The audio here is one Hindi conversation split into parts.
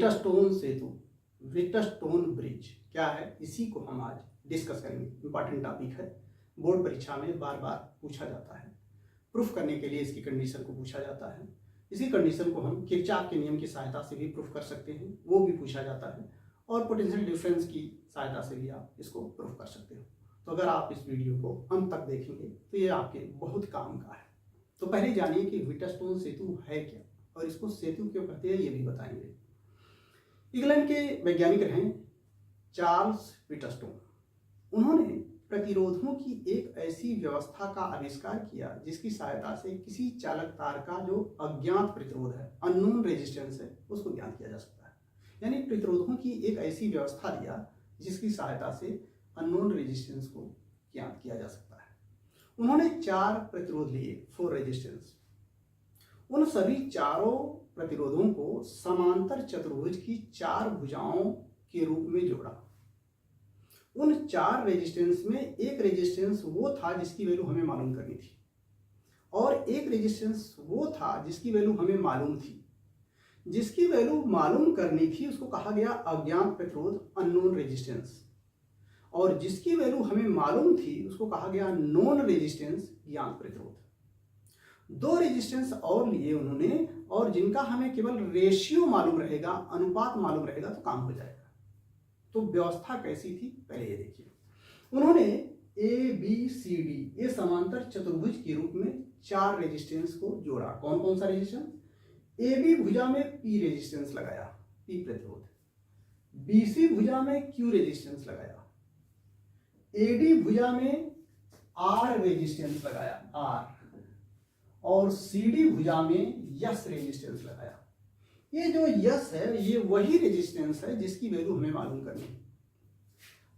विटस्टोन सेतु, विटस्टोन ब्रिज क्या है, इसी को हम आज डिस्कस करेंगे। इंपॉर्टेंट टॉपिक है, बोर्ड परीक्षा में बार बार पूछा जाता है। प्रूफ करने के लिए इसकी कंडीशन को पूछा जाता है। इसी कंडीशन को हम किरचॉफ के नियम की सहायता से भी प्रूफ कर सकते हैं, वो भी पूछा जाता है। और पोटेंशियल डिफरेंस की सहायता से भी आप इसको प्रूफ कर सकते हो। तो अगर आप इस वीडियो को अंत तक देखेंगे तो ये आपके बहुत काम का है। तो पहले जानिए कि विटस्टोन सेतु है क्या और इसको सेतु क्यों कहते हैं, ये भी बताएंगे। इंग्लैंड के वैज्ञानिक रहे चार्ल्स विटस्टोन। उन्होंने प्रतिरोधों की एक ऐसी व्यवस्था का आविष्कार किया जिसकी सहायता से किसी चालक तार का जो अज्ञात प्रतिरोध है, अननोन रेजिस्टेंस है, उसको ज्ञात किया जा सकता है। यानी प्रतिरोधों की एक ऐसी व्यवस्था दिया जिसकी सहायता से अननोन रेजिस्टेंस को ज्ञात किया जा सकता है। उन्होंने 4 प्रतिरोध लिए, 4 रेजिस्टेंस। उन सभी चारों प्रतिरोधों को समांतर चतुर्भुज की 4 भुजाओं के रूप में जोड़ा। उन 4 रेजिस्टेंस में एक रेजिस्टेंस वो था जिसकी वैल्यू हमें मालूम करनी थी, और एक रेजिस्टेंस वो था जिसकी वैल्यू हमें मालूम थी। जिसकी वैल्यू मालूम करनी थी उसको कहा गया अज्ञात प्रतिरोध, अननोन रेजिस्टेंस, और जिसकी वैल्यू हमें मालूम थी उसको कहा गया नॉन रेजिस्टेंस, ज्ञात प्रतिरोध। 2 रेजिस्टेंस और लिए उन्होंने, और जिनका हमें केवल रेशियो मालूम रहेगा, अनुपात मालूम रहेगा तो काम हो जाएगा। तो व्यवस्था कैसी थी पहले ये देखिए। उन्होंने ABCD ये समांतर चतुर्भुज के रूप में 4 रेजिस्टेंस को जोड़ा। कौन कौन सा रेजिस्टेंस? AB भुजा में P रेजिस्टेंस लगाया, P प्रतिरोध। BC भुजा में Q रेजिस्टेंस लगाया। AD भुजा में R रेजिस्टेंस लगाया, R। और CD भुजा में S रेजिस्टेंस लगाया। ये जो यस है ये वही रेजिस्टेंस है जिसकी वैल्यू हमें मालूम करनी है।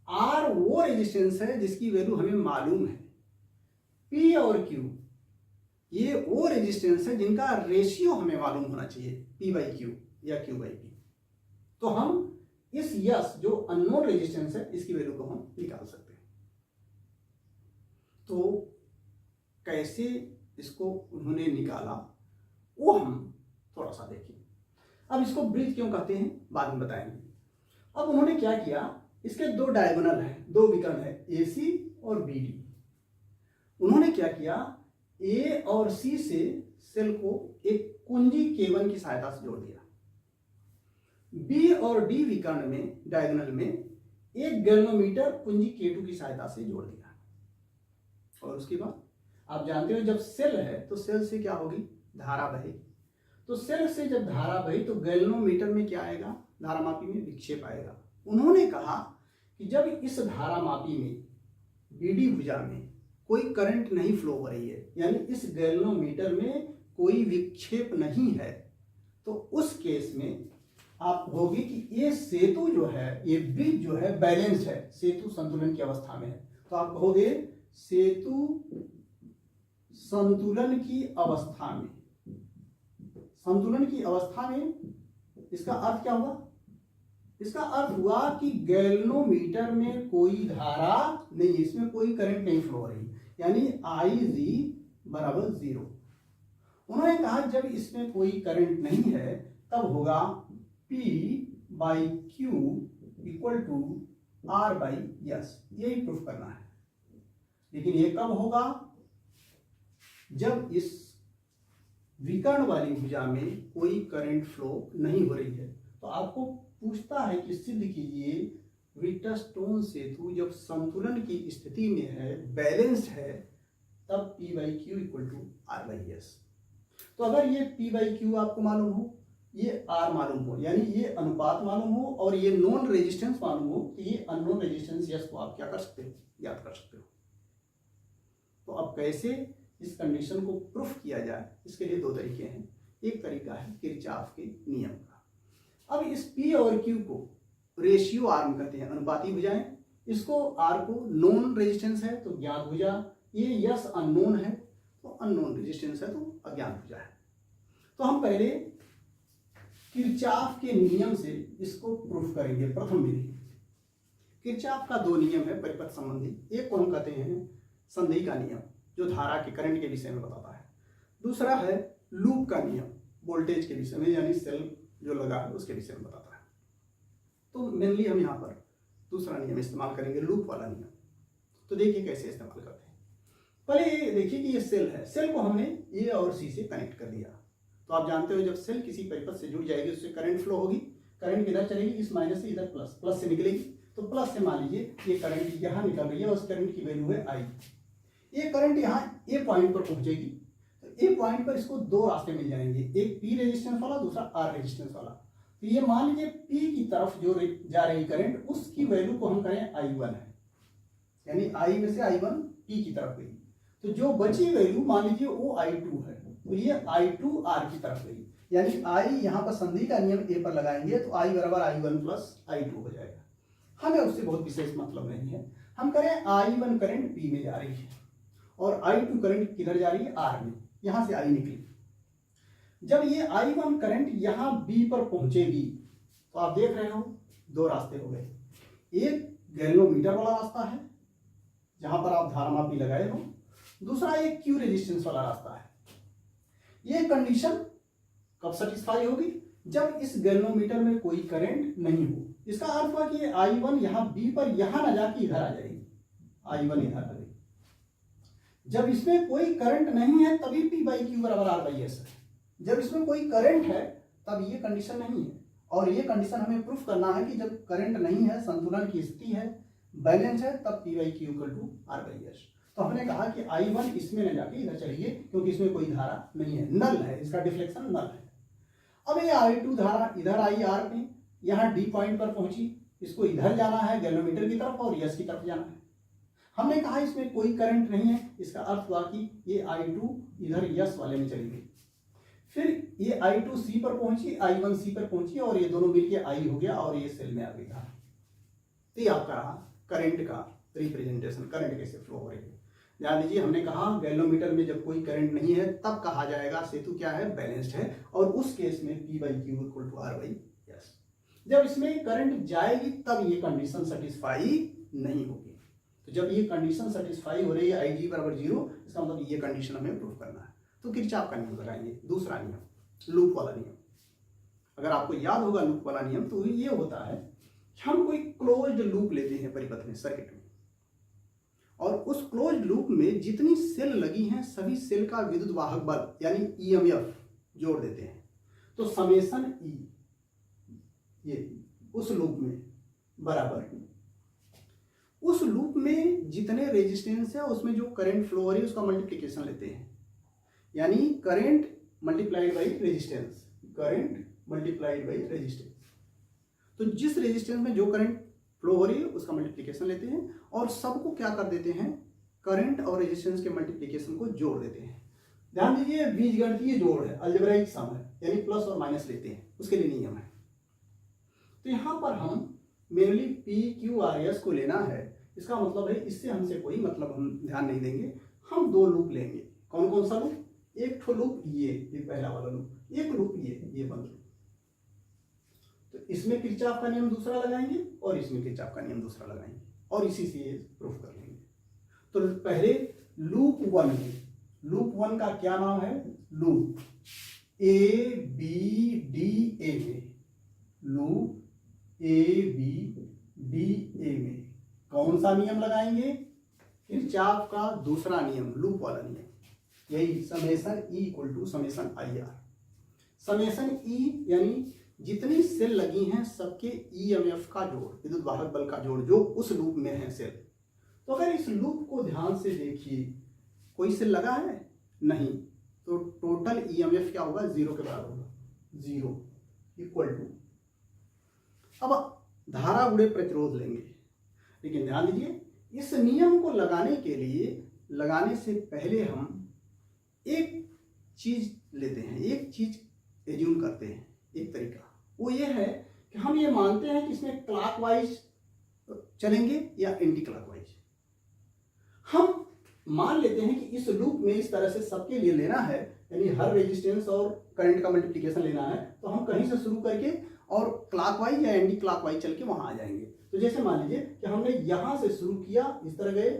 आर वो रेजिस्टेंस है जिसकी वैल्यू हमें मालूम है। पी और क्यू ये वो रेजिस्टेंस है जिनका रेशियो हमें मालूम होना चाहिए, पी बाई क्यू या क्यू बाई पी। तो हम इस यस जो अननोन रेजिस्टेंस है इसकी वैल्यू को हम निकाल सकते हैं। तो कैसे इसको उन्होंने निकाला वो हम थोड़ा सा देखें। अब इसको ब्रिज क्यों कहते हैं बाद में बताएंगे। अब उन्होंने क्या किया, इसके 2 डायगोनल है, 2 विकर्ण है, AC और BD। उन्होंने क्या किया, A और C से सेल को एक कुंजी K1 की सहायता से जोड़ दिया। B और D विकर्ण में डायगोनल में एक गैल्वेनोमीटर कुंजी K2 की सहायता से जोड़ दिया। और उसके बाद आप जानते हो जब सेल है तो सेल से क्या होगी, धारा बहेगी। तो सेल से जब धारा बही तो गैल्वेनोमीटर में क्या आएगा, धारामापी में विक्षेप आएगा। उन्होंने कहा कि जब इस धारामापी में BD भुजा में कोई करंट नहीं फ्लो हो रही है, यानी इस गैल्वेनोमीटर में कोई विक्षेप नहीं है, तो उस केस में आप कहोगे कि ये सेतु जो है, ये ब्रिज जो है बैलेंस्ड है, सेतु संतुलन की अवस्था में है। तो आप कहोगे सेतु संतुलन की अवस्था में। संतुलन की अवस्था में इसका अर्थ क्या हुआ, इसका अर्थ हुआ कि गैल्वेनोमीटर में कोई धारा नहीं, इसमें कोई करंट नहीं फ्लो हो रही, यानी IG बराबर 0। उन्होंने कहा जब इसमें कोई करंट नहीं है तब होगा P by Q equal to R by S। यही प्रूफ करना है। लेकिन ये कब होगा, जब इस विकर्ण वाली भुजा में कोई करंट फ्लो नहीं हो रही है। तो आपको पूछता है कि सिद्ध कीजिए विटस्टोन सेतु जब संतुलन की स्थिति में है, बैलेंस्ड है, तब P by Q equal to R by S. तो अगर ये P बाई क्यू आपको मालूम हो, ये R मालूम हो, यानी ये अनुपात मालूम हो, और ये नॉन रेजिस्टेंस मालूम हो, कि ये अननोन रेजिस्टेंस यस को आप क्या कर सकते हो, ज्ञात कर सकते हो। तो अब कैसे इस कंडीशन को प्रूफ किया जाए, इसके लिए 2 तरीके हैं। एक तरीका है किरचॉफ के नियम का। अब इस P और Q को रेशियो आर्म कहते हैं, अनुपाती भुजाएं। इसको R को नॉन रेजिस्टेंस है तो ज्ञात भुजा, ये यस अननोन है तो अननोन रेजिस्टेंस है तो अज्ञात भुजा है। तो हम पहले किरचॉफ के नियम से इसको प्रूफ करेंगे। प्रथम विधि, किरचॉफ का 2 नियम है परिपथ संबंधी। एक को हम कहते हैं संधि का नियम, जो धारा के करंट के विषय में बताता है। दूसरा है लूप का नियम, वोल्टेज के विषय में, यानी सेल जो लगा है उसके विषय में बताता है। तो मेनली हम यहाँ पर दूसरा नियम इस्तेमाल करेंगे, लूप वाला नियम। तो देखिए कैसे इस्तेमाल करते हैं। पहले ये देखिए कि ये सेल है, सेल को हमने ए और सी से कनेक्ट कर दिया। तो आप जानते हो जब सेल किसी परिपथ से जुड़ जाएगी उससे करंट फ्लो होगी, करंट किधर चलेगी, इस माइनस से इधर प्लस, प्लस से निकलेगी। तो प्लस से मान लीजिए ये करंट यहाँ निकल रही है, उस करंट की वैल्यू है आई। ये करंट यहाँ ए पॉइंट पर पहुंचेगी, तो ए पॉइंट पर इसको दो रास्ते मिल जाएंगे, एक पी रेजिस्टेंस वाला, दूसरा आर रेजिस्टेंस वाला। तो ये मान लीजिए पी की तरफ जो जा रही करंट उसकी वैल्यू को हम करें I1 है, यानी आई में से I1 पी की तरफ गई। तो जो बची वैल्यू मान लीजिए वो I2 है, तो ये I2 आर की तरफ गई, यानी आई यहाँ पर संधि का नियम ए पर लगाएंगे तो आई बराबर I1 प्लस I2 हो जाएगा। हमें उससे बहुत विशेष मतलब नहीं है, हम करें I1 करंट पी में जा रही है और I2 करंट किधर जा रही है, आर में, यहां से आई निकली। जब ये I1 करंट यहां बी पर पहुंचेगी तो आप देख रहे हो दो रास्ते हो गए, एक गैल्वेनोमीटर वाला रास्ता है जहां पर आप धारा मापी लगाए हो, दूसरा एक क्यू रेजिस्टेंस वाला रास्ता है। ये कंडीशन कब सेटिस्फाई होगी, जब इस गैल्वेनोमीटर में कोई करंट नहीं हो। इसका अर्थ हुआ कि ये I1 यहाँ बी पर यहां न जाके इधर आ जाएगी, I1 इधर आ जाएगी। जब इसमें कोई करंट नहीं है तभी P बाई क्यू बराबर आर बाई एस है, जब इसमें कोई करंट है तब ये कंडीशन नहीं है। और ये कंडीशन हमें प्रूफ करना है कि जब करंट नहीं है, संतुलन की स्थिति है, बैलेंस है, तब P by Q equal to R by S. तो हमने कहा कि I1 इसमें न जाके इधर चलिए क्योंकि इसमें कोई धारा नहीं है, नल है, इसका डिफ्लेक्शन नल है। अब ये I2 धारा इधर आई आर में, यहाँ डी पॉइंट पर पहुंची, इसको इधर जाना है गैल्वेनोमीटर की तरफ और यस की तरफ जाना है। हमने कहा इसमें कोई करंट नहीं है, इसका अर्थ हुआ कि ये I2 इधर यस वाले में चली गई। फिर ये I2 सी पर पहुंची, I1 सी पर पहुंची और ये दोनों मिलके आई हो गया और ये सेल में आ गई था। तो ये आपका करंट का रिप्रेजेंटेशन, करंट कैसे फ्लो हो रही है। ध्यान दीजिए हमने कहा गैल्वेनोमीटर में जब कोई करंट नहीं है तब कहा जाएगा सेतु क्या है, बैलेंस्ड है, और उस केस में P by Q equal to R by S. जब इसमें करंट जाएगी तब ये कंडीशन सेटिस्फाई नहीं होगी। तो जब ये कंडीशन सेटिस्फाई हो रही है IG बराबर 0, इसका मतलब ये कंडीशन हमें प्रूव करना है। तो किरचॉफ का नियम लगाएंगे, दूसरा नियम, लूप वाला नियम। अगर आपको याद होगा लूप वाला नियम तो ये होता है कि हम कोई क्लोज्ड लूप लेते हैं परिपथ में, सर्किट में, और उस क्लोज्ड लूप में जितनी सेल लगी हैं सभी सेल का विद्युत वाहक बल यानी EMF जोड़ देते हैं। तो समेशन E ये उस लूप में बराबर उस लूप में जितने रेजिस्टेंस है उसमें जो करंट फ्लो हो रही है उसका मल्टीप्लिकेशन लेते हैं, यानी current multiplied by resistance, current multiplied by resistance. तो जिस रेजिस्टेंस में जो करंट फ्लो हो रही है उसका मल्टीप्लिकेशन लेते हैं और सबको क्या कर देते हैं, करंट और रेजिस्टेंस के मल्टीप्लिकेशन को जोड़ देते हैं। ध्यान दीजिए बीजगणितीय जोड़ है, अलजेब्राइक सम है, यानी प्लस और माइनस लेते हैं, उसके लिए नियम है। तो यहां पर हम मेनली PQRS को लेना है, इसका मतलब है इससे हमसे कोई मतलब हम ध्यान नहीं देंगे। हम दो लूप लेंगे, कौन कौन सा लूप, एक ठो लूप ये पहला वाला लूप, एक लूप ये बंद लूप। तो इसमें किरचॉफ का नियम दूसरा लगाएंगे और इसमें किरचॉफ का नियम दूसरा लगाएंगे और इसी से प्रूफ कर लेंगे। तो पहले लूप 1 में, लूप 1 का क्या नाम है, लूप ABDA में, लूप ABDA में कौन सा नियम लगाएंगे, किरचॉफ का दूसरा नियम, लूप वाला नियम, यही summation E equal to summation IR। Summation E यानी जितनी सेल लगी हैं सबके EMF का जोड़, विद्युत वाहक बल का जोड़ जो उस लूप में है सेल। तो अगर इस लूप को ध्यान से देखिए, कोई सेल लगा है नहीं, तो टोटल EMF क्या होगा, 0 के बराबर होगा, 0 इक्वल टू, अब धारा गुणे प्रतिरोध लेंगे। लेकिन ध्यान दीजिए इस नियम को लगाने के लिए, लगाने से पहले हम एक चीज लेते हैं, एक चीज एज्यूम करते हैं, एक तरीका वो ये है कि हम ये मानते हैं कि इसमें क्लॉकवाइज चलेंगे या एंटी क्लॉकवाइज। हम मान लेते हैं कि इस लूप में इस तरह से सबके लिए लेना है, यानी हर रेजिस्टेंस और करंट का मल्टीप्लिकेशन लेना है, तो हम कहीं से शुरू करके और क्लॉकवाइज या एंटी क्लॉकवाइज चल के वहां आ जाएंगे। तो जैसे मान लीजिए कि हमने यहां से शुरू किया, इस तरह गए,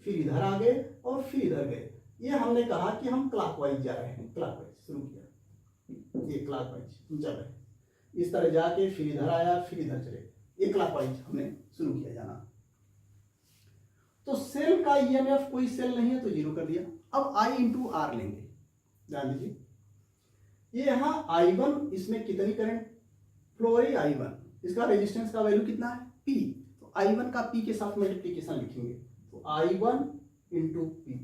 फिर इधर आ गए और फिर इधर गए। ये हमने कहा कि हम क्लॉकवाइज जा रहे हैं, क्लॉकवाइज शुरू किया, ये क्लॉकवाइज चल रहे, इस तरह जाके फिर इधर आया, फिर इधर चले, ये क्लॉकवाइज हमने शुरू किया जाना। तो सेल का ईएमएफ कोई सेल नहीं है तो 0 कर दिया। अब I इंटू आर लेंगे, ध्यान दीजिए ये यहाँ I1, इसमें कितनी करंट फ्लो हो रही है I1, इसका रेजिस्टेंस का वैल्यू कितना है P, तो I1 का P के साथ मल्टीप्लीकेशन लिखेंगे, तो I1 इंटू P।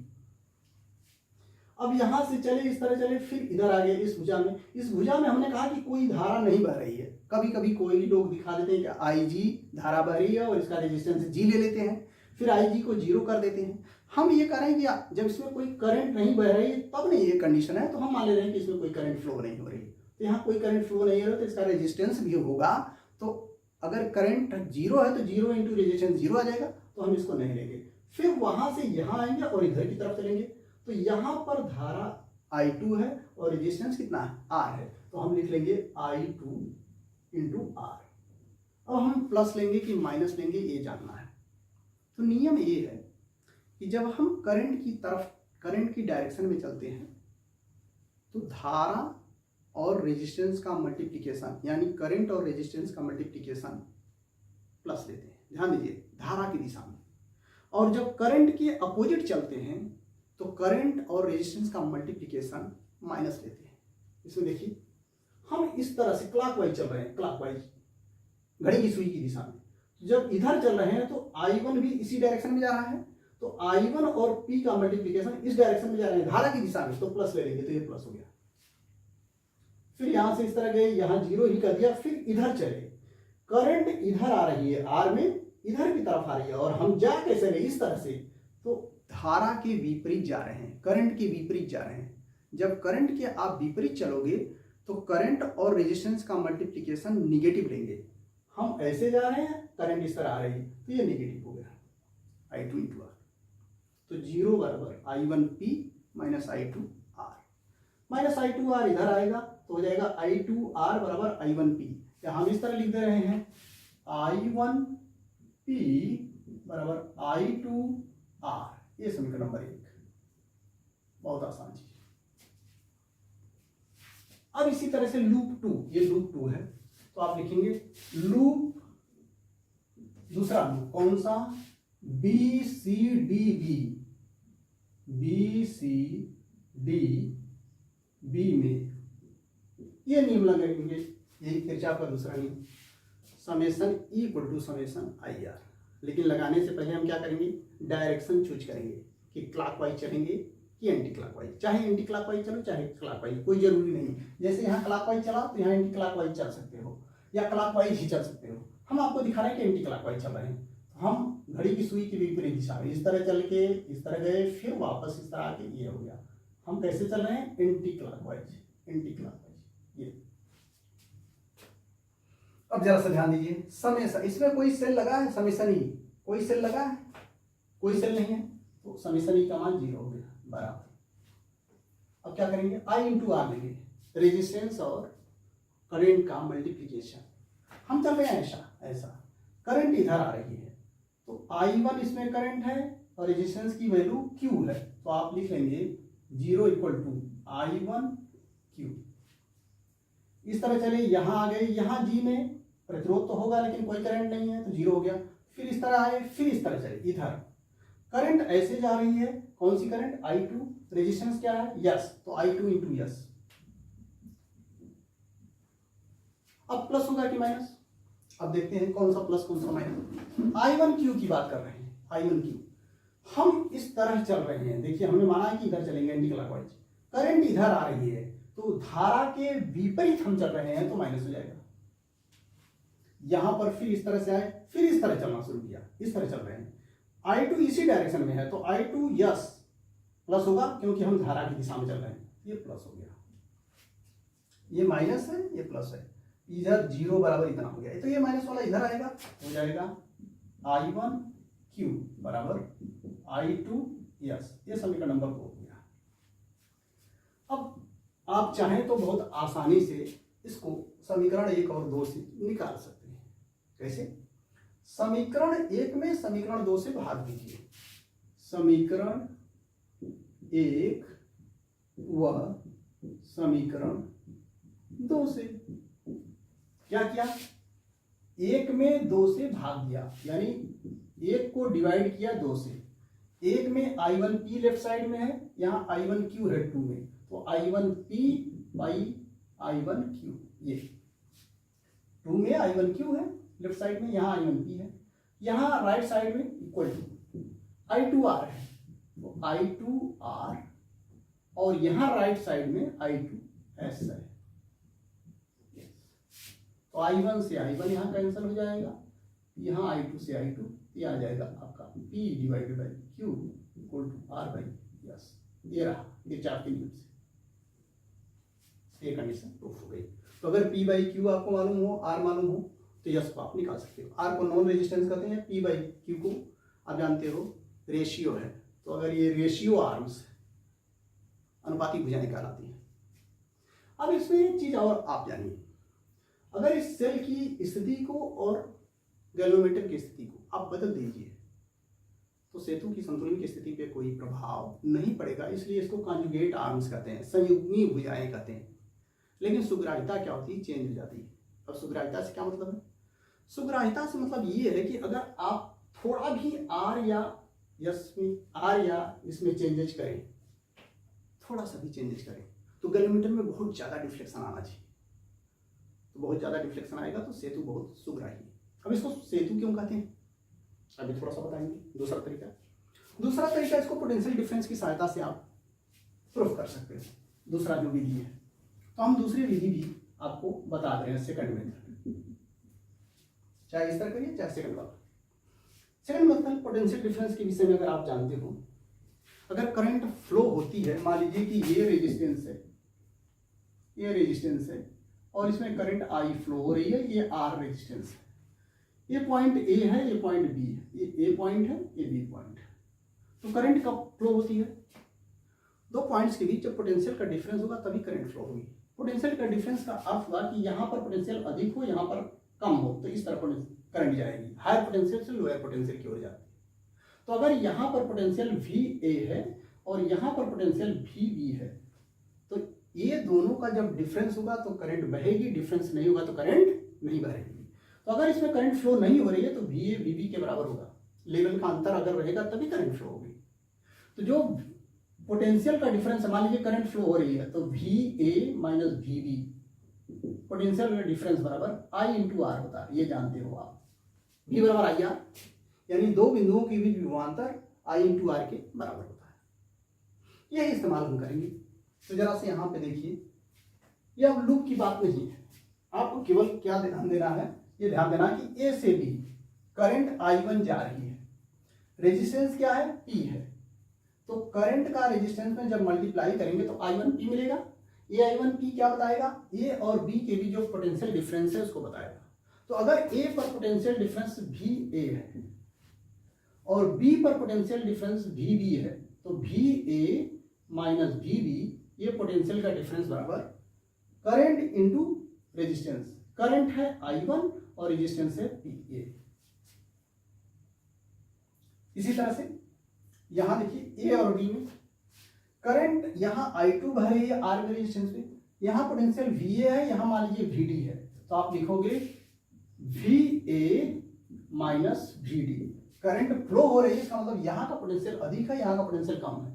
अब यहां से चले इस तरह चले, फिर इधर आ गए इस भुजा में। इस भुजा में हमने कहा कि कोई धारा नहीं बह रही है। कभी कभी कोई लोग दिखा देते हैं कि IG धारा बह रही है और इसका रेजिस्टेंस G ले लेते हैं, फिर IG को 0 कर देते हैं। हम ये करें कि जब इसमें कोई करंट नहीं बह रही है तब नहीं ये कंडीशन है, तो हम मान ले रहे हैं कि इसमें कोई करंट फ्लो नहीं हो रही। तो यहाँ कोई करंट फ्लो नहीं हो रहा तो इसका रेजिस्टेंस भी होगा। तो अगर करंट 0 है तो 0 इंटू रेजिस्टेंस 0 आ जाएगा, तो हम इसको नहीं लेंगे। फिर वहां से यहाँ आएंगे और इधर की तरफ चलेंगे, तो यहाँ पर धारा I2 है और रेजिस्टेंस कितना है R है, तो हम लिख लेंगे I2 इंटू R। अब हम प्लस लेंगे कि माइनस लेंगे ये जानना है। तो नियम ये है कि जब हम करंट की तरफ, करंट की डायरेक्शन में चलते हैं तो धारा और रेजिस्टेंस का मल्टीप्लिकेशन, यानी करंट और रेजिस्टेंस का मल्टीप्लिकेशन प्लस लेते हैं, ध्यान दीजिए धारा की दिशा में। और जब करंट के अपोजिट चलते हैं तो करंट और रेजिस्टेंस का मल्टीप्लिकेशन माइनस लेते हैं। इसमें देखिए हम इस तरह से क्लॉकवाइज चल रहे हैं, क्लॉकवाइज घड़ी की सुई की दिशा में। जब इधर चल रहे हैं तो I1 भी इसी डायरेक्शन में जा रहा है, तो I1 और P का मल्टीप्लिकेशन इस डायरेक्शन में जा रहे हैं धारा की दिशा में, तो प्लस ले लेंगे, तो ये प्लस हो गया। फिर यहां से इस तरह गए, यहां 0 ही कर दिया। फिर इधर चले, करंट इधर आ रही है R में, इधर की तरफ आ रही है, और हम जा कैसे गए इस तरह से, तो धारा के विपरीत जा रहे हैं, करंट के विपरीत जा रहे हैं। जब करंट के आप विपरीत चलोगे तो करंट और रेजिस्टेंस का मल्टीप्लिकेशन निगेटिव लेंगे। हम ऐसे जा रहे हैं, करंट इस तरह आ रही है, तो ये निगेटिव हो गया I2 इंटू आर। तो 0 बराबर I1P minus I2R। Minus I2R इधर आएगा तो हो जाएगा I2R बराबर I1P, या हम इस तरह लिख दे रहे हैं I1P बराबर I2R। ये समीकरण नंबर 1, बहुत आसान चीज। अब इसी तरह से लूप 2, ये लूप 2 है, तो आप लिखेंगे लूप, दूसरा लूप कौन सा, BCDB, BCDB में ये नियम लगाएंगे, यही किरचॉफ का दूसरा नियम, summation E equal to summation IR। लेकिन लगाने से पहले हम क्या करेंगे, डायरेक्शन चूज करेंगे कि क्लॉकवाइज चलेंगे कि एंटी क्लॉकवाइज। चाहे एंटी क्लॉकवाइज चलो चाहे क्लॉकवाइज, कोई जरूरी नहीं। जैसे यहाँ क्लॉकवाइज चला तो यहाँ एंटी क्लॉकवाइज चल सकते हो, या क्लॉकवाइज ही चल सकते हो। हम आपको दिखा रहे हैं कि एंटी क्लॉकवाइज चल रहे हैं, हम घड़ी की सुई की विपरीत दिशा में इस तरह चल के इस तरह गए, फिर वापस इस तरह आके ये हो गया। हम कैसे चल रहे हैं, एंटी क्लॉकवाइज, एंटी क्लॉकवाइज। ये अब जरा सा ध्यान दीजिए, समेशन, इसमें कोई सेल लगा है, समेशन ही कोई सेल लगा है, कोई सेल नहीं है, तो समेशन ही का मान 0 हो गया बराबर। अब क्या करेंगे, I इंटू आर लेंगे, रेजिस्टेंस और करंट का मल्टीप्लीकेशन। हम चल रहे हैं ऐसा, करंट इधर आ रही है, तो I1 इसमें करंट है और रेजिस्टेंस की वैल्यू Q है, तो आप लिख लेंगे 0 इक्वल टू I1Q। इस तरह चले, यहां आ गए, यहां G में प्रतिरोध तो होगा लेकिन कोई करंट नहीं है, तो 0 हो गया। फिर इस तरह आए, फिर इस तरह चले, इधर करंट ऐसे जा रही है, कौन सी करंट, I2, रेजिस्टेंस क्या है यस, तो I2 इंटू यस। अब प्लस होगा कि माइनस, अब देखते हैं कौन सा प्लस कौन सा माइनस। I1Q की बात कर रहे हैं, I1Q हम इस तरह चल रहे हैं। देखिए हमने माना है कि इधर चलेंगे एंटी क्लॉकवाइज, करंट इधर आ रही है, तो धारा के विपरीत हम चल रहे हैं, तो माइनस हो जाएगा। यहां पर फिर इस तरह से आए, फिर इस तरह चलना शुरू किया, इस तरह चल रहे हैं। I2 इसी डायरेक्शन में है, तो I2 यस प्लस होगा, क्योंकि हम धारा की दिशा में चल रहे हैं, ये प्लस हो गया। ये माइनस है, ये प्लस है, इधर 0 बराबर इतना हो गया, तो ये माइनस वाला इधर आएगा, हो जाएगा I1Q बराबर I2 यस। ये समीकरण नंबर 2 हो गया। अब आप चाहें तो बहुत आसानी से इसको समीकरण 1 और 2 से निकाल सकते हैं। कैसे, समीकरण 1 में समीकरण 2 से भाग दीजिए, समीकरण 1 व समीकरण 2 से। क्या किया, एक में 2 से भाग दिया, यानी एक को डिवाइड किया 2 से। एक में I1P लेफ्ट साइड में है, यहाँ I1Q है 2 में, तो I1P बाई I1Q, ये 2 में I1Q है लेफ्ट साइड में, यहाँ I1P है, यहाँ राइट साइड में इक्वल टू I2R है, तो I2R, और यहाँ राइट साइड में I2S है। तो I1 से I1 यहाँ कैंसिल हो जाएगा, यहाँ I2 से I2, ये आ जाएगा आपका P divided by Q equal to R by S. ये रहा, ये 4 के नियम से ये कंडीशन प्रूफ हो गई। तो अगर P बाई Q आपको मालूम हो, R मालूम हो, तो यस को आप निकाल सकते हो। R को नॉन रेजिस्टेंस कहते हैं, P बाई Q को आप जानते हो रेशियो है। तो अगर ये रेशियो आर्म्स अनुपाती भुजाएं कहलाती हैं। अब इसमें एक चीज और आप जानिए, अगर इस सेल की स्थिति को और गैल्वेनोमीटर की स्थिति को आप बदल दीजिए तो सेतु की संतुलन की स्थिति पे कोई प्रभाव नहीं पड़ेगा, इसलिए इसको कॉन्जुगेट आर्म्स कहते हैं, संयुग्मी भुजाएं कहते हैं। लेकिन सुग्राहिता क्या होती है, चेंज हो जाती है। अब सुग्राहिता से क्या मतलब है? सुग्राहिता से मतलब ये है कि अगर आप थोड़ा भी R या यस में R या इसमें चेंजेज करें, थोड़ा सा भी चेंजेज करें, तो गैल्वेनोमीटर में बहुत ज़्यादा डिफ्लेक्शन आना चाहिए। तो बहुत ज़्यादा डिफ्लेक्शन आएगा तो सेतु बहुत सुग्राही है। अब इसको सेतु क्यों कहते हैं अभी थोड़ा सा बताएंगे। दूसरा तरीका इसको पोटेंशियल डिफरेंस की सहायता से आप प्रूफ कर सकते हैं, दूसरा जो विधि है। तो हम दूसरी विधि भी आपको बता दे रहे हैं सेकंड मेथड, चाहे इस तरह करिए चाहे सेकंड वाला। सेकंड मेथड पोटेंशियल डिफरेंस के विषय में अगर आप जानते हो, अगर करंट फ्लो होती है, मान लीजिए कि ये रेजिस्टेंस है, ये रेजिस्टेंस है और इसमें करंट I फ्लो हो रही है, ये R रेजिस्टेंस है, ये पॉइंट A है, ये पॉइंट B है, ये A पॉइंट है, ये B पॉइंट है। तो करंट कब फ्लो होती है? दो पॉइंट्स के बीच जब पोटेंशियल का डिफरेंस होगा तभी करंट फ्लो होगी। पोटेंशियल का डिफरेंस का अर्थ हुआ कि यहाँ पर पोटेंशियल अधिक हो, यहाँ पर कम हो, तो इस तरह करंट जाएगी, हायर पोटेंशियल से लोअर पोटेंशियल की ओर जाती है। तो अगर यहाँ पर पोटेंशियल VA है और यहाँ पर पोटेंशियल VB है, तो ये दोनों का जब डिफरेंस होगा तो करंट बहेगी, डिफरेंस नहीं होगा तो करंट नहीं बहेगी। तो अगर इसमें करंट फ्लो नहीं हो रही है तो VA VB के बराबर होगा, लेवल का अंतर अगर रहेगा तभी करंट फ्लो होगी। तो जो पोटेंशियल का डिफरेंस, मान लीजिए करंट फ्लो हो रही है तो VA माइनस VB, पोटेंशियल का डिफरेंस बराबर I इंटू R होता है, ये जानते हो आप। V बराबर IR, यानी दो बिंदुओं के बीच विभवांतर I इंटू R के बराबर होता है। यही इस्तेमाल हम करेंगे। तो जरा से यहाँ पे देखिए, ये अब लूप की बात नहीं है, आपको केवल क्या ध्यान देना है, ये ध्यान देना कि A से B करंट I1 जा रही है, रेजिस्टेंस क्या है, P है। तो करंट का रेजिस्टेंस में जब मल्टीप्लाई करेंगे तो I1P मिलेगा। ये I1P क्या बताएगा, A और B के बीच जो पोटेंशियल डिफरेंस है उसको बताएगा। तो अगर A पर पोटेंशियल डिफरेंस VA है और B पर पोटेंशियल डिफरेंस VB है, तो VA माइनस VB, ये पोटेंशियल का डिफरेंस बराबर करंट इंटू रेजिस्टेंस। करंट है I1 और रेजिस्टेंस है PA। इसी तरह से यहां देखिए A और B में करंट, यहां I2 बह रही है R के रेजिस्टेंस में, यहां पोटेंशियल VA है, यहां मान लीजिए VD है, तो आप लिखोगे VA minus VD। Current flow हो रही है, इसका मतलब यहां का पोटेंशियल अधिक है, यहां का पोटेंशियल कम है।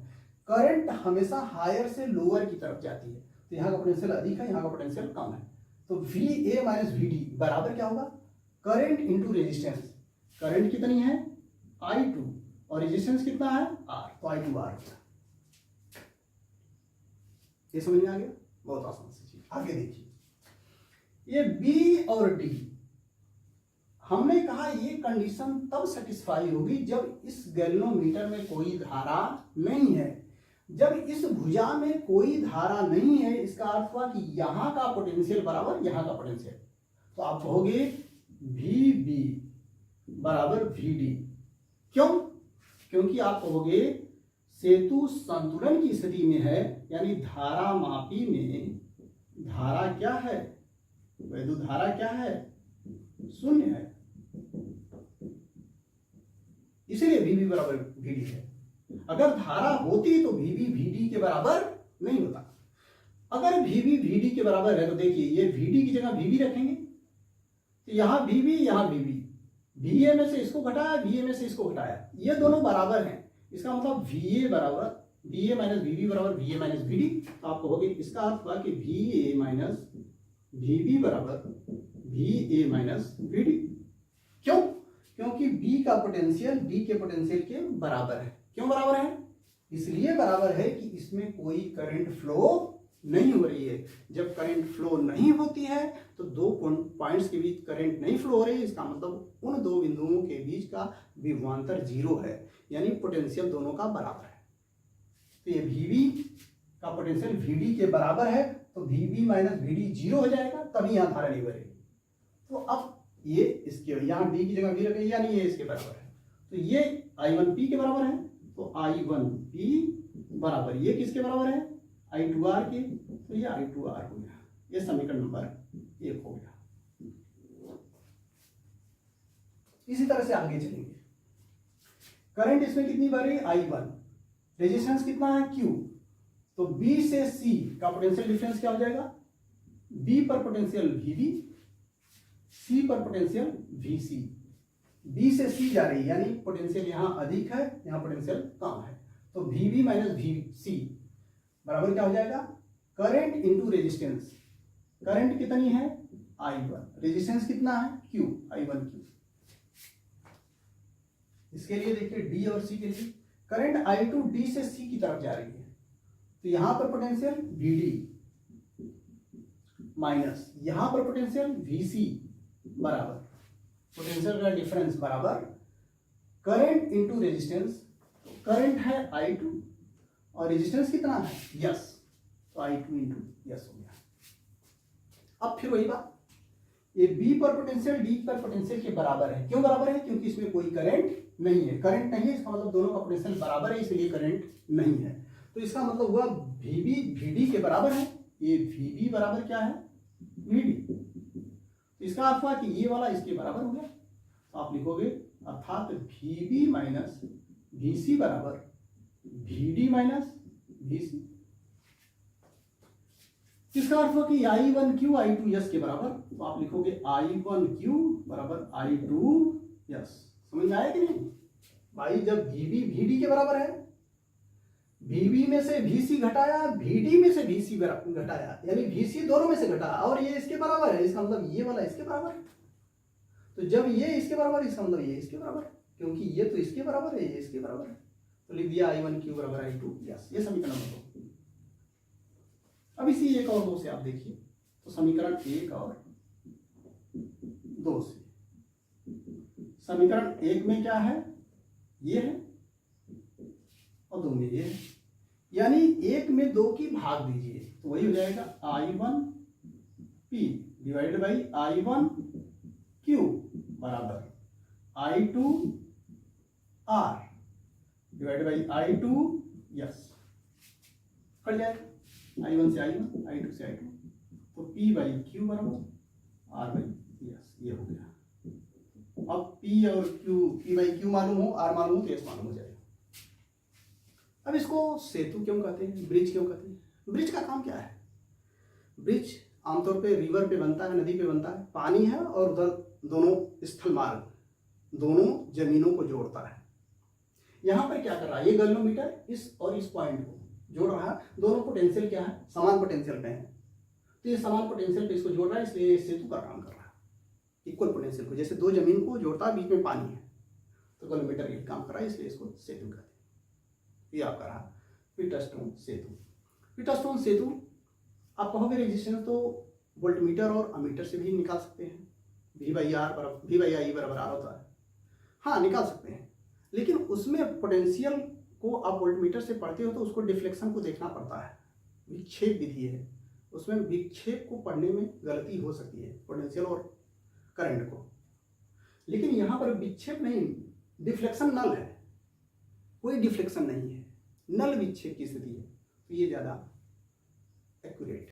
करंट हमेशा हायर से लोअर की तरफ जाती है, तो यहाँ का पोटेंशियल अधिक है, यहाँ का पोटेंशियल कम है। तो VA माइनस VD बराबर क्या होगा, करंट इंटू रेजिस्टेंस। करंट कितनी है I2 और रेजिस्टेंस कितना है R, तो I2R होगा। ये समझ में आ गया, बहुत आसान सी चीज। आगे देखिए, ये B और D, हमने कहा ये कंडीशन तब सेटिस्फाई होगी जब इस गैल्वेनोमीटर में कोई धारा नहीं है। जब इस भुजा में कोई धारा नहीं है, इसका अर्थ हुआ कि यहां का पोटेंशियल बराबर यहां का पोटेंशियल। तो आप कहोगे VB बराबर VD। क्यों? क्योंकि आप कहोगे सेतु संतुलन की स्थिति में है, यानी धारा मापी में धारा क्या है, वैद्युत धारा क्या है, शून्य है, इसीलिए VB बराबर VD है। अगर धारा होती तो VB VD के बराबर नहीं होता। अगर VB VD के बराबर है तो देखिए ये VD की जगह VB रखेंगे, तो यहाँ VB, यहाँ VB, VA में से इसको घटाया, VA में से इसको घटाया, ये दोनों बराबर हैं। इसका मतलब VA बराबर VA माइनस VB बराबर VA माइनस VD। तो आप कहोगे इसका अर्थ हुआ कि VA माइनस VB बराबर VA माइनस VD। क्यों? क्योंकि B का पोटेंशियल B के पोटेंशियल के बराबर है। क्यों बराबर है? इसलिए बराबर है कि इसमें कोई करंट फ्लो नहीं हो रही है। जब करंट फ्लो नहीं होती है तो दो पॉइंट्स के बीच करंट नहीं फ्लो हो रही है, इसका मतलब उन दो बिंदुओं के बीच का विभवांतर जीरो है, यानी पोटेंशियल दोनों का बराबर है। तो ये VB का पोटेंशियल VD के बराबर है, तो VB माइनस VD जीरो हो जाएगा, तभी यहाँ धारा नहीं बनेगी। तो अब ये इसके यहाँ D की जगह V रखें, यानी ये इसके बराबर है। तो ये I1P के बराबर है, तो I1P बराबर ये किसके बराबर है? I2R के, तो ये I2R हो गया। ये समीकरण नंबर 1 हो गया। इसी तरह से आगे चलेंगे। करंट इसमें कितनी बह रही है? I1। रेजिस्टेंस कितना है? Q। तो B से C का पोटेंशियल डिफरेंस क्या हो जाएगा? B पर पोटेंशियल VB, C पर पोटेंशियल VC। B से C जा रही है, यानी पोटेंशियल यहाँ अधिक है, यहाँ पोटेंशियल कम है। तो VB माइनस VC बराबर क्या हो जाएगा? Current into resistance. करंट कितनी है? I1। रेजिस्टेंस कितना है? Q, I1Q। इसके लिए देखिए D और C के लिए करंट I2 D से C की तरफ जा रही है, तो यहां पर पोटेंशियल VD माइनस यहां पर पोटेंशियल VC बराबर पोटेंशियल का डिफरेंस बराबर करंट इंटू रेजिस्टेंस। करंट है I2 और रेजिस्टेंस कितना है? यस, तो I2 इंटू यस हो गया। अब फिर वही बात, ये B पर पोटेंशियल D पर पोटेंशियल के बराबर है। क्यों बराबर है? क्योंकि इसमें कोई करंट नहीं है। करंट नहीं है, इसका मतलब दोनों का पोटेंशियल बराबर है, इसलिए करंट नहीं है। तो इसका मतलब हुआ VB VD के बराबर है। ये VB बराबर क्या है? VD। तो इसका अर्थ हुआ कि ये वाला इसके बराबर हो गया। तो आप लिखोगे अर्थात VB माइनस VC बराबर VD माइनस VC। इसका अर्थ हुआ कि I1Q I2 यस के बराबर। तो आप लिखोगे I1Q बराबर I2 यस। समझ में आया कि नहीं भाई? जब VB VD के बराबर है, VB में से VC घटाया, VD में से VC घटाया, यानी VC दोनों में से घटाया, और ये इसके बराबर है, इसका मतलब ये वाला इसके बराबर है। तो जब ये इसके बराबर है, इसका मतलब ये इसके बराबर है, क्योंकि ये तो इसके बराबर है, ये इसके बराबर है। तो लिख दिया I1Q बराबर I2 यस। ये समीकरण नंबर 2। अब इसी 1 और 2 से आप देखिए, तो समीकरण 1 और 2 से, समीकरण 1 में क्या है? ये है, और 2 में ये है, यानी 1 में 2 की भाग दीजिए, तो वही हो जाएगा I1P डिवाइडेड बाई I1Q बराबर I2R divided by I2 yes. Cut जाएगा I1 से I1, I2 से I2, तो P बाई Q बराबर R बाई यस। ये हो गया। अब P और Q, P बाई Q मालूम हो, R मालूम हो, तो S मालूम हो जाएगा। अब इसको सेतु क्यों कहते हैं? ब्रिज क्यों कहते हैं? ब्रिज का काम क्या है? ब्रिज आमतौर पे रिवर पे बनता है, नदी पे बनता है, पानी है और उधर दोनों स्थल मार्ग, दोनों जमीनों को जोड़ता है। यहाँ पर क्या कर रहा है? ये गैल्वेनोमीटर इस और इस पॉइंट को जोड़ रहा है। दोनों पोटेंशियल क्या है? समान पोटेंशियल पे है, तो ये समान पोटेंशियल पे इसको जोड़ रहा है, इसलिए सेतु का काम कर रहा है। इक्वल पोटेंशियल को, जैसे दो जमीन को जोड़ता है, बीच में पानी है, तो गैल्वेनोमीटर ये काम कर रहा है, इसलिए इसको सेतु कहते हैं। ये आपका रहा व्हीटस्टोन सेतु। व्हीटस्टोन सेतु आप कहोगे रेजिस्टेंस तो वोल्टमीटर और अमीटर से भी निकाल सकते हैं। V बाई I बराबर R होता है, हाँ निकाल सकते हैं, लेकिन उसमें पोटेंशियल को आप वोल्टमीटर से पढ़ते हो तो उसको डिफ्लेक्शन को देखना पड़ता है। विक्षेप विधि है, उसमें विक्षेप को पढ़ने में गलती हो सकती है, पोटेंशियल और करंट को। लेकिन यहाँ पर विक्षेप नहीं, डिफ्लेक्शन नल है, कोई डिफ्लेक्शन नहीं है, नल विक्षेप की स्थिति है, तो ये ज़्यादा एक्यूरेट